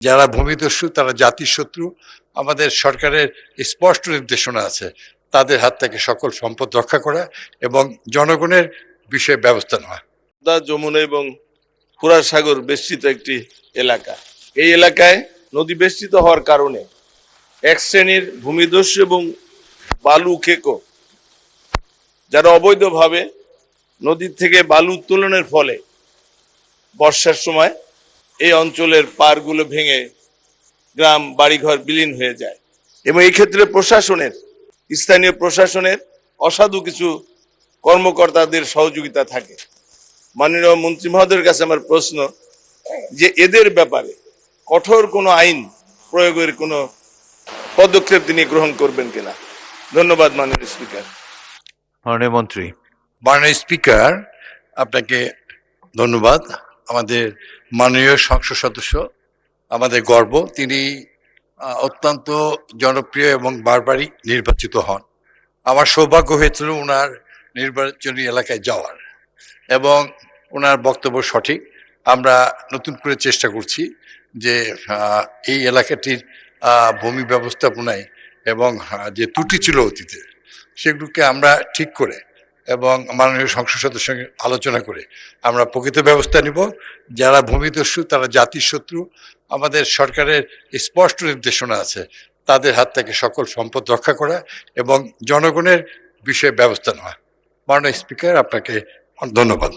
যারা ভূমিদস্যু তারা জাতির শত্রু। আমাদের সরকারের স্পষ্ট নির্দেশনা আছে তাদের হাত থেকে সকল সম্পদ রক্ষা করা এবং জনগণের বিষয়ে ব্যবস্থা নেওয়া। যমুনা এবং ফুরার সাগর বেষ্টিত একটি এলাকা। এই এলাকায় নদী বেষ্টিত হওয়ার কারণে এক শ্রেণীর ভূমিদস্যু এবং বালু খেকো যারা অবৈধভাবে নদীর থেকে বালু উত্তোলনের ফলে বর্ষার সময় এই অঞ্চলের পাড়গুলো ভেঙে গ্রাম বাড়িঘর বিলীন হয়ে যায় এবং এই ক্ষেত্রে স্থানীয় প্রশাসনের অসাধু কিছু কর্মকর্তাদের সহযোগিতা থাকে। মাননীয় মন্ত্রী মহোদয়ের কাছে আমার প্রশ্ন যে এদের ব্যাপারে কঠোর কোনো আইন প্রয়োগের কোনো পদক্ষেপ তিনি গ্রহণ করবেন কিনা। ধন্যবাদ মাননীয় স্পিকার। মাননীয় মন্ত্রী। মাননীয় স্পিকার, আপনাকে ধন্যবাদ। আমাদের মাননীয় সংসদ সদস্য আমাদের গর্ব, তিনি অত্যন্ত জনপ্রিয় এবং বারবারই নির্বাচিত হন। আমার সৌভাগ্য হয়েছিল ওনার নির্বাচনী এলাকায় যাওয়ার এবং ওনার বক্তব্য সঠিক। আমরা নতুন করে চেষ্টা করছি যে এই এলাকাটির ভূমি ব্যবস্থাপনায় এবং যে ত্রুটি ছিল অতীতে সেগুলোকে আমরা ঠিক করে এবং মাননীয় সংসদ সদস্যের সঙ্গে আলোচনা করে আমরা প্রকৃত ব্যবস্থা নিব। যারা ভূমিদস্যু তারা জাতির শত্রু। আমাদের সরকারের স্পষ্ট নির্দেশনা আছে তাদের হাত থেকে সকল সম্পদ রক্ষা করা এবং জনগণের বিষয়ে ব্যবস্থা নেওয়া। মাননীয় স্পিকার, আপনাকে ধন্যবাদ।